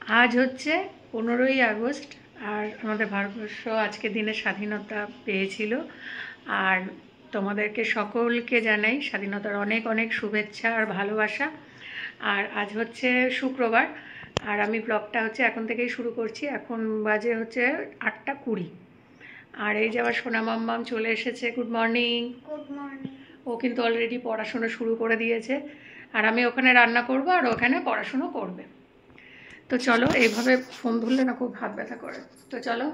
আজ হচ্ছে 15ই আগস্ট। আর আমাদের ভারতবর্ষ আজকের দিনে স্বাধীনতা পেয়েছিল। আর তোমাদেরকে সকলকে জানাই স্বাধীনতার অনেক অনেক শুভেচ্ছা আর ভালোবাসা। আর আজ হচ্ছে শুক্রবার। আর আমি ব্লগটা হচ্ছে এখন থেকেই শুরু করছি। এখন বাজে হচ্ছে 8:20। আর এই যে আমার সোনা মাম্মাম চলে এসেছে। Good morning. Good morning. ও কিন্তু অলরেডি পড়াশুনো শুরু করে দিয়েছে। আর আমি ওখানে রান্না করব আর ওখানে পড়াশুনো করবে। তো চলো, এইভাবে ফোন ধরলে না খুব হাত ব্যথা করে। তো চলো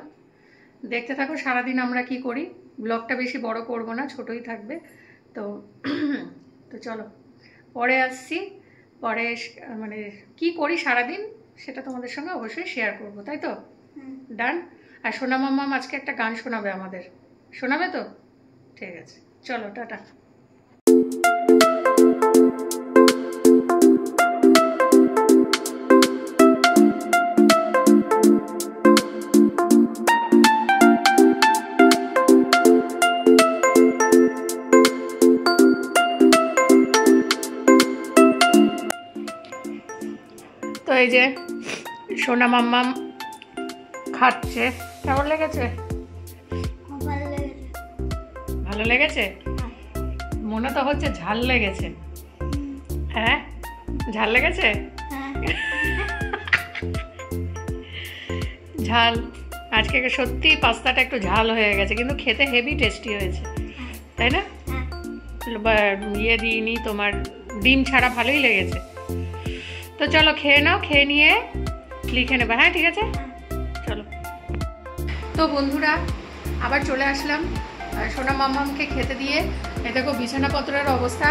দেখতে থাকো সারাদিন আমরা কি করি। ব্লগটা বেশি বড় করব না, ছোটই থাকবে। তো তো চলো পরে আসছি। পরে মানে কি করি সারাদিন সেটা তোমাদের সঙ্গে অবশ্যই শেয়ার করব, তাই তো? ডান। আর সোনা মাম্মা আজকে একটা গান শোনাবে আমাদের, শোনাবে তো? ঠিক আছে, চলো টাটা। তো এই যে সোনা মাম্মাম খাচ্ছে। কেমন লেগেছে? ভালো লেগেছে? মনে তো হচ্ছে ঝাল লেগেছে। হ্যাঁ, ঝাল লেগেছে। ঝাল আজকে সত্যি পাস্তাটা একটু ঝাল হয়ে গেছে, কিন্তু খেতে হেভি টেস্টি হয়েছে, তাই না? ইয়ে দিইনি তোমার, ডিম ছাড়া ভালোই লেগেছে। তো চলো খেয়ে নাও, খেয়ে নিয়ে লিখে নেবে। হ্যাঁ ঠিক আছে, চলো। তো বন্ধুরা আবার চলে আসলাম সোনা মাম্মামকে খেতে দিয়ে। এ দেখো বিছানাপত্রের অবস্থা।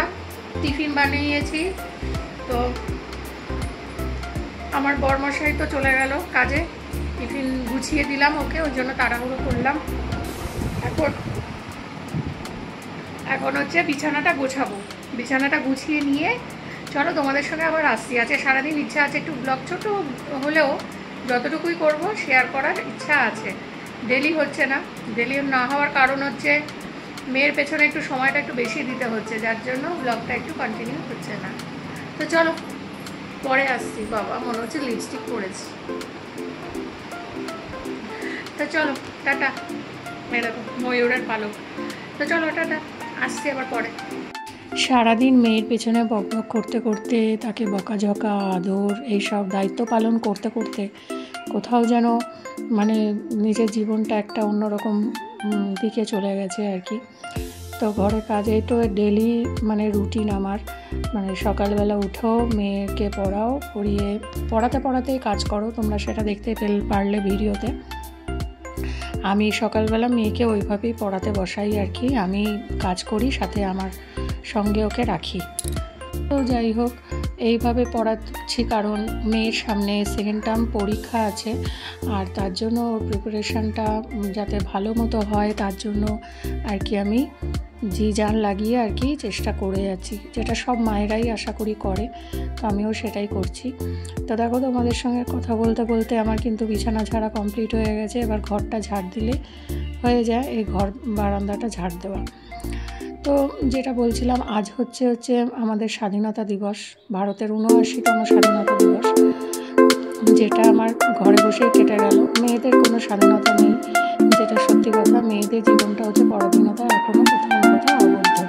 টিফিন বানিয়েছি। তো আমার বরমশাই তো চলে গেল কাজে, টিফিন গুছিয়ে দিলাম ওকে, ওর জন্য তাড়াহুড়ো করলাম। এখন হচ্ছে বিছানাটা গোছাবো। বিছানাটা গুছিয়ে নিয়ে চলো তোমাদের সঙ্গে আবার আসছি। আছে সারাদিন ইচ্ছা আছে একটু ব্লগ, ছোট হলেও যতটুকুই করব শেয়ার করার ইচ্ছা আছে। ডেলি হচ্ছে না। ডেলি না হওয়ার কারণ হচ্ছে মেয়ের পেছনে একটু সময়টা একটু বেশি দিতে হচ্ছে, যার জন্য ব্লগটা একটু কন্টিনিউ হচ্ছে না। তো চলো পরে আসছি। বাবা মনে হচ্ছে লিপস্টিক পরেছি। তো চলো টাটা। মেয়ে দেখো ময়ূরের পালক। তো চলো টাটা, আসছি আবার পরে। সারাদিন মেয়ের পেছনে বকবক করতে করতে, তাকে বকাঝকা আদর এইসব দায়িত্ব পালন করতে করতে কোথাও যেন মানে নিজের জীবনটা একটা অন্যরকম দিকে চলে গেছে আর কি। তো ঘরের কাজে তো ডেলি মানে রুটিন আমার, মানে সকালবেলা উঠো, মেয়েকে পড়াও, পড়িয়ে পড়াতে পড়াতেই কাজ করো, তোমরা সেটা দেখতে পারলে ভিডিওতে। আমি সকালবেলা মেয়েকে ওইভাবেই পড়াতে বসাই আর কি। আমি কাজ করি, সাথে আমার সঙ্গে ওকে রাখি। তো যাই হোক, এইভাবে পড়াচ্ছি কারণ মেয়ের সামনে সেকেন্ড টার্ম পরীক্ষা আছে। আর তার জন্য ওর প্রিপারেশানটা যাতে ভালো মতো হয় তার জন্য আর কি আমি জি জান লাগিয়ে আর কি চেষ্টা করে যাচ্ছি, যেটা সব মায়েরাই আশা করি করে। তো আমিও সেটাই করছি। তো দেখো তোমাদের সঙ্গে কথা বলতে বলতে আমার কিন্তু বিছানা ঝাড়া কমপ্লিট হয়ে গেছে। এবার ঘরটা ঝাড় দিলে হয়ে যায়, এই ঘর বারান্দাটা ঝাড় দেওয়া। তো যেটা বলছিলাম, আজ হচ্ছে আমাদের স্বাধীনতা দিবস, ভারতের ৭৯তম স্বাধীনতা দিবস, যেটা আমার ঘরে বসেই কেটে গেল। মেয়েদের কোনো স্বাধীনতা নেই, যেটা সত্যি কথা। মেয়েদের জীবনটা হচ্ছে পরাধীনতা এখনও কোথাও না কোথাও আবদ্ধ।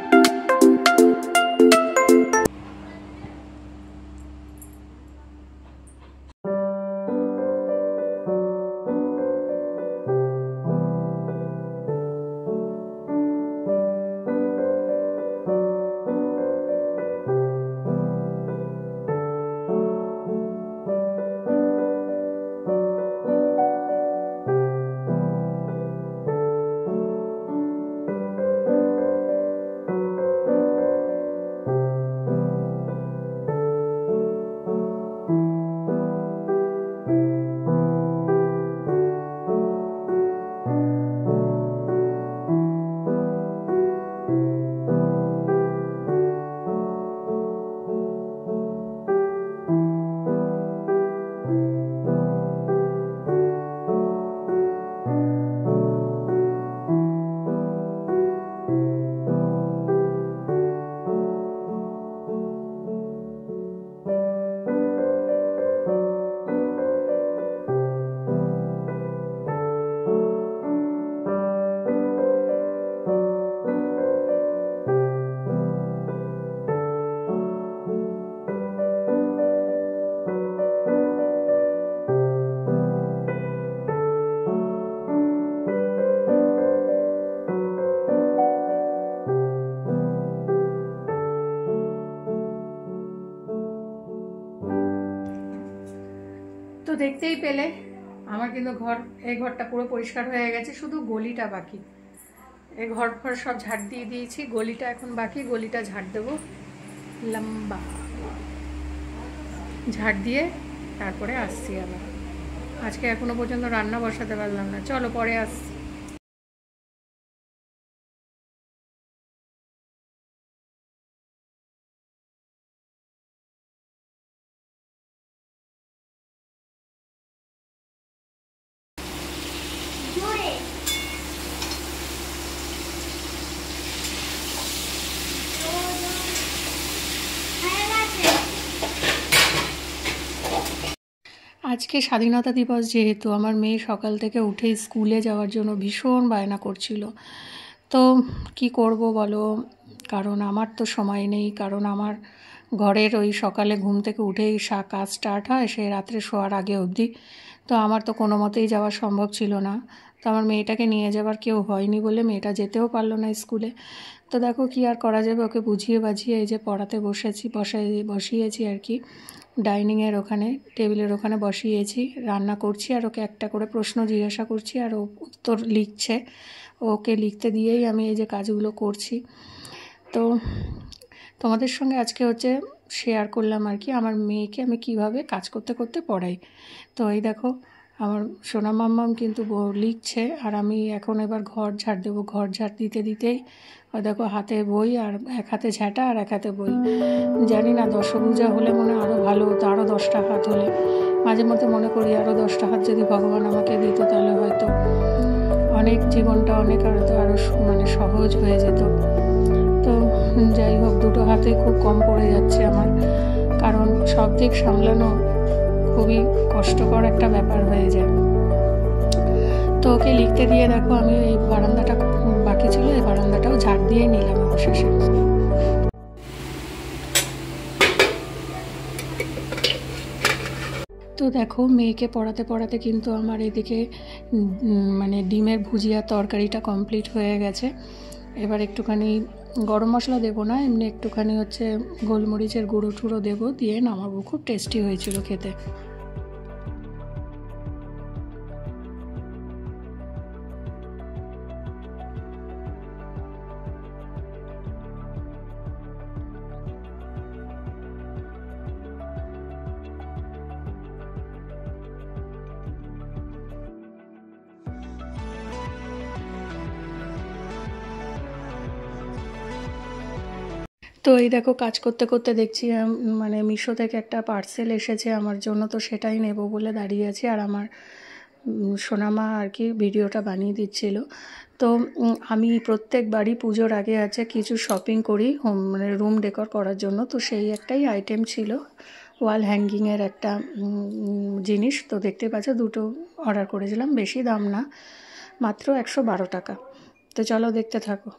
তো দেখতেই পেলে আমার কিন্তু এই ঘরটা পুরো পরিষ্কার হয়ে গেছে, শুধু গলিটা বাকি। এই ঘর সব ঝাড় দিয়ে দিয়েছি, গলিটা এখন বাকি, গলিটা ঝাড় দেবো লম্বা, ঝাড় দিয়ে তারপরে আসছি আবার। আজকে এখনো পর্যন্ত রান্না বসাতে পারলাম না, চলো পরে আসছি। আজকে স্বাধীনতা দিবস, যেহেতু আমার মেয়ে সকাল থেকে উঠে স্কুলে যাওয়ার জন্য ভীষণ বায়না করছিল। তো কি করব বলো, কারণ আমার তো সময় নেই, কারণ আমার ঘরের ওই সকালে ঘুম থেকে উঠেই কাজ স্টার্ট হয় সে রাত্রে শোয়ার আগে অবধি। তো আমার তো কোনো মতেই যাওয়া সম্ভব ছিল না। তো আমার মেয়েটাকে নিয়ে যাবার কেউ হয়নি বলে মেয়েটা যেতেও পারলো না স্কুলে। তো দেখো কি আর করা যাবে, ওকে বুঝিয়ে বাঝিয়ে এই যে পড়াতে বসিয়েছি আর কি, ডাইনিংয়ের ওখানে, টেবিলের ওখানে বসিয়েছি, রান্না করছি আর ওকে একটা করে প্রশ্ন জিজ্ঞাসা করছি আর ও উত্তর লিখছে। ওকে লিখতে দিয়েই আমি এই যে কাজগুলো করছি। তো তোমাদের সঙ্গে আজকে হচ্ছে শেয়ার করলাম আর কি আমার মেয়েকে আমি কিভাবে কাজ করতে করতে পড়াই। তো এই দেখো আমার সোনা মাম্মাম কিন্তু লিখছে আর আমি এখন এবার ঘর ঝাড় দেবো। ঘর ঝাড় দিতে দিতেই ওই দেখো হাতে বই, আর এক হাতে ঝাঁটা আর এক হাতে বই। জানি না দশভূজা হলে মনে আরও ভালো হতো, আরও 10টা হাত হলে। মাঝে মধ্যে মনে করি আরও 10টা হাত যদি ভগবান আমাকে দিত তাহলে হয়তো অনেক জীবনটা অনেক আরও মানে সহজ হয়ে যেত। তো যাই হোক, 2টো হাতে খুব কম পড়ে যাচ্ছে আমার, কারণ সব দিক সামলানো খুবই কষ্টকর একটা ব্যাপার হয়ে যায়। তো ওকে লিখতে দিয়ে দেখো আমি এই বারান্দাটা বাকি ছিল, এই বারান্দাটাও ঝাড় দিয়ে নিলাম অবশেষে। তো দেখো মেয়েকে পড়াতে পড়াতে কিন্তু আমার এদিকে মানে ডিমের ভুজিয়া তরকারিটা কমপ্লিট হয়ে গেছে। এবার একটুখানি গরম মশলা দেবো না, এমনি একটুখানি হচ্ছে গোলমরিচের গুঁড়ো টুড়ো দেবো, দিয়ে নামাবো। খুব টেস্টি হয়েছিল খেতে। তো এই দেখো কাজ করতে করতে দেখছি মানে মিশো থেকে একটা পার্সেল এসেছে আমার জন্য, তো সেটাই নেব বলে দাঁড়িয়ে আছি। আর আমার সোনামা আর কি ভিডিওটা বানিয়ে দিচ্ছিল। তো আমি প্রত্যেকবারই পুজোর আগে আছে কিছু শপিং করি মানে রুম ডেকর করার জন্য। তো সেই একটাই আইটেম ছিল ওয়াল হ্যাঙ্গিংয়ের একটা জিনিস। তো দেখতে পাচ্ছ 2টো অর্ডার করেছিলাম, বেশি দাম না, মাত্র 112 টাকা। তো চলো দেখতে থাকো।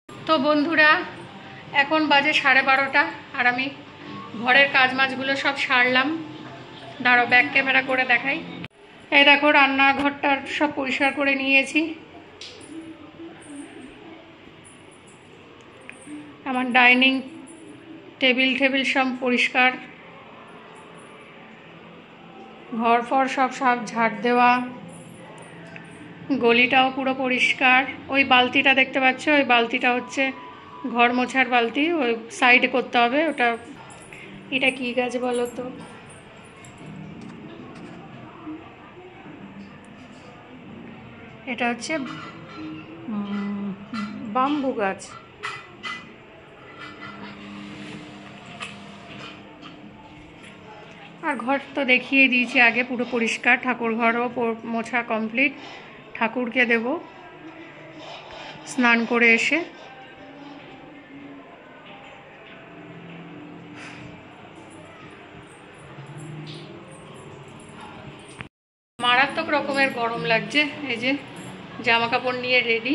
তো বন্ধুরা এখন বাজে 12:30 আর আমি ঘরের কাজ মাছগুলো সব সারলাম। দাঁড়াও ব্যাক ক্যামেরা করে দেখাই। এই দেখো রান্নাঘরটা সব পরিষ্কার করে নিয়েছি, আমার ডাইনিং টেবিল সব পরিষ্কার, ঘর ফর সব ঝাড় দেওয়া, গলিটাও পুরো পরিষ্কার। ওই বালতিটা দেখতে পাচ্ছ, ওই বালতিটা হচ্ছে ঘর মোছার বালতি, ওই সাইডে করতে হবে ওটা। এটা কি গাছ বলো তো? এটা হচ্ছে বাম্বু গাছ। আর ঘর তো দেখিয়ে দিয়েছি আগে, পুরো পরিষ্কার। ঠাকুর ঘরও মোছা কমপ্লিট, ঠাকুরকে দেব স্নান করে এসে। মারাত্মক রকমের গরম লাগছে, এই যে জামা কাপড় নিয়ে রেডি,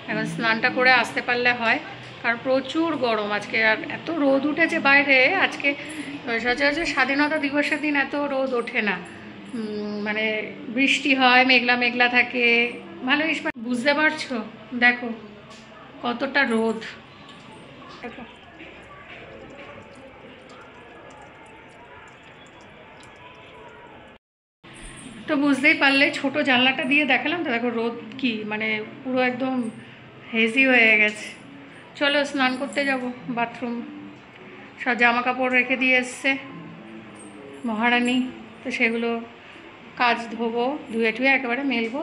এখন স্নানটা করে আসতে পারলে হয়, কারণ প্রচুর গরম আজকে। আর এত রোদ উঠেছে বাইরে আজকে, সচরাচর স্বাধীনতা দিবসের দিন এত রোদ ওঠে না, মানে বৃষ্টি হয়, মেঘলা মেঘলা থাকে, ভালোই বুঝতে পারছো। দেখো কতটা রোদ, দেখো। তো বুঝতেই পারলে ছোট জানলাটা দিয়ে দেখালাম তো, দেখো রোদ কি মানে পুরো একদম হেজি হয়ে গেছে। চলো স্নান করতে যাব, বাথরুম সব জামা কাপড় রেখে দিয়ে এসছে মহারানী, তো সেগুলো কাজ ধোবো, ধুয়ে টুয়ে একেবারে মেলবো।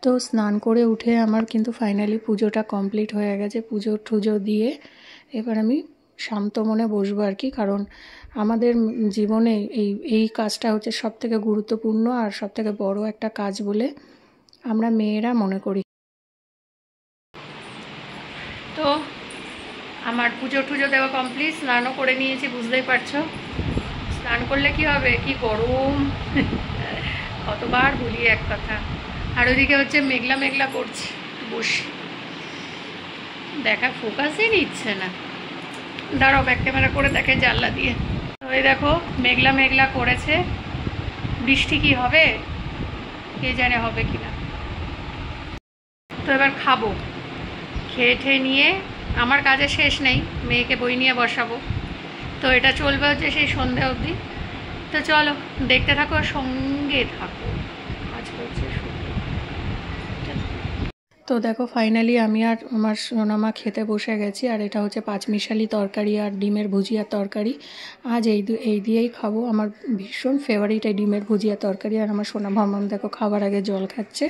তো স্নান করে উঠে আমার কিন্তু ফাইনালি পুজোটা কমপ্লিট হয়ে গেছে। পুজো টুজো দিয়ে এবার আমি শান্ত মনে বসবো আর কি, কারণ আমাদের জীবনে এই কাজটা হচ্ছে সবথেকে গুরুত্বপূর্ণ আর সবথেকে বড় একটা কাজ বলে আমরা মেয়েরা মনে করি। তো আমার পুজো টুজো দেওয়া কমপ্লিট, স্নানও করে নিয়েছি, বুঝতেই পারছো স্নান করলে কি হবে, কি গরম কতবার বলি এক কথা। আর ওইদিকে হচ্ছে মেঘলা মেঘলা করছে, বসে দেখা ফোকাসই নিচ্ছে না। দাঁড়াও ব্যাক ক্যামেরা করে দেখে জানলা দিয়ে। ওই দেখো মেঘলা মেঘলা করেছে, বৃষ্টি কি হবে কে জানে, হবে কিনা। তো এবার খাবো, খেয়ে ঠেয়ে নিয়ে আমার কাজে শেষ নেই, মেয়েকে বই নিয়ে বসাবো, তো এটা চলবে হচ্ছে সেই সন্ধে অবধি। তো চলো দেখতে থাকো, সঙ্গে থাকো। আজকে হচ্ছে তো দেখো ফাইনালি আমি আর আমার সোনামা খেতে বসে গেছি, আর এটা হচ্ছে পাঁচমিশালি তরকারি আর ডিমের ভুজিয়ার তরকারি। আজ এই দিয়েই খাবো, আমার ভীষণ ফেভারিট এই ডিমের ভুজিয়ার তরকারি। আর আমার সোনা মামাম দেখো খাবার আগে জল খাচ্ছে।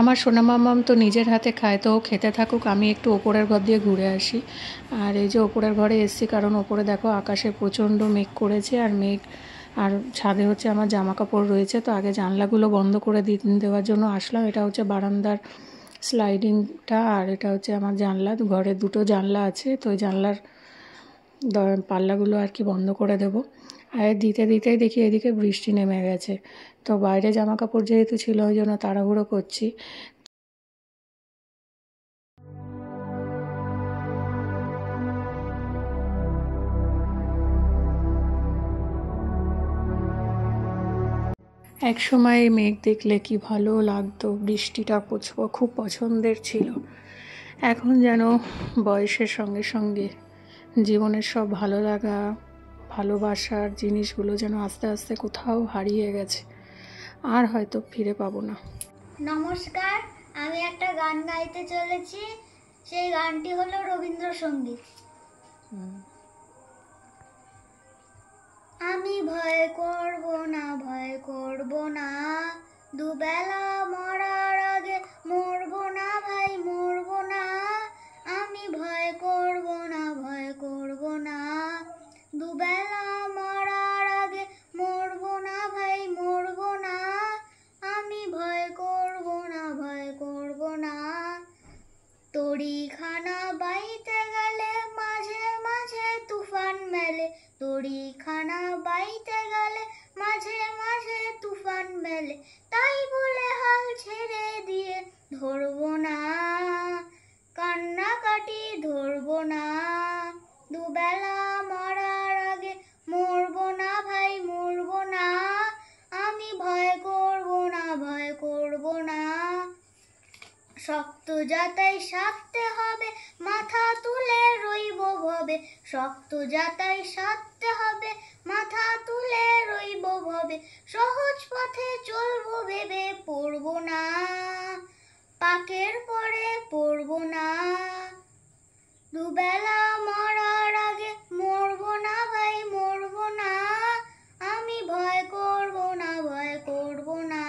আমার সোনা মামাম তো নিজের হাতে খায়, তো খেতে থাকুক, আমি একটু ওপরের ঘর দিয়ে ঘুরে আসি। আর এই যে ওপরের ঘরে এসছি, কারণ ওপরে দেখো আকাশে প্রচণ্ড মেঘ করেছে, আর ছাদে হচ্ছে আমার জামা কাপড় রয়েছে। তো আগে জানলাগুলো বন্ধ করে দেওয়ার জন্য আসলাম। এটা হচ্ছে বারান্দার স্লাইডিংটা, আর এটা হচ্ছে আমার জানলা, ঘরে দুটো জানলা আছে, তো ওই জানলার পাল্লাগুলো আর কি বন্ধ করে দেবো। আর দিতেই দেখি এদিকে বৃষ্টি নেমে গেছে। তো বাইরে জামা কাপড় যেহেতু ছিল ওই জন্য তাড়াহুড়ো করছি। এক সময় মেঘ দেখলে কি ভালো লাগতো, বৃষ্টিটা খুব পছন্দের ছিল। এখন যেন বয়সের সঙ্গে সঙ্গে জীবনের সব ভালো লাগা, ভালোবাসার জিনিসগুলো যেন আস্তে আস্তে কোথাও হারিয়ে গেছে, আর হয়তো ফিরে পাবো না। নমস্কার, আমি একটা গান গাইতে চলেছি। সেই গানটি হলো রবীন্দ্রসঙ্গীত। আমি ভয় করব না, ভয় করব না, দুবেলা মরার আগে মরব না ভাই, মরব না। আমি ভয় করব না, ভয় করব না, দুবেলা মরার আগে মরব না ভাই, মরব না। আমি ভয় করব না, ভয় করব না, তড়িখানা বাইতে গেলে মাঝে মাঝে তুফান মেলে, তড়িখানা বাইতে গেলে মাঝে মাঝে তুফান মেলে, তাই বলে হাল ছেড়ে দিয়ে ধরব না, কান্নাকাটি ধরব না, দুবেলা মরার আগে মরব না ভাই, মরব না। আমি ভয় করব না, ভয় করব না, শক্ত যাতাই সাধতে হবে, মাথা তুলে রইব ভবে, শক্ত যাতাই সাধতে হবে, মাথা তুলে রইব ভবে, সহজ পথে চলবো ভেবে পড়ব না, পাকের পরে পড়ব না, দুবেলা মরার আগে মরব না ভাই, মরব না। আমি ভয় করব না, ভয় করব না,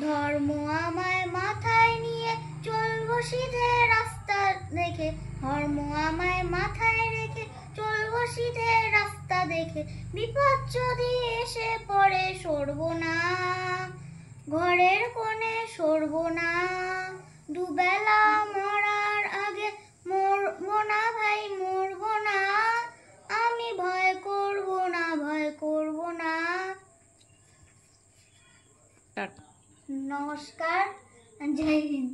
ধর্ম আমায় মাথায় নিয়ে চলবো সিধে রাস্তা দেখে, ধর্ম আমায় মাথায় রেখে চলবো সিধে রাস্তা দেখে, বিপদ যদি এসে পড়ে সরব না, ঘরের কোণে সরব না, দুবেলা মরার আগে মরব না ভাই, মরব না। আমি ভয় করব না, ভয় করব না। নমস্কার, জয় হিন্দ।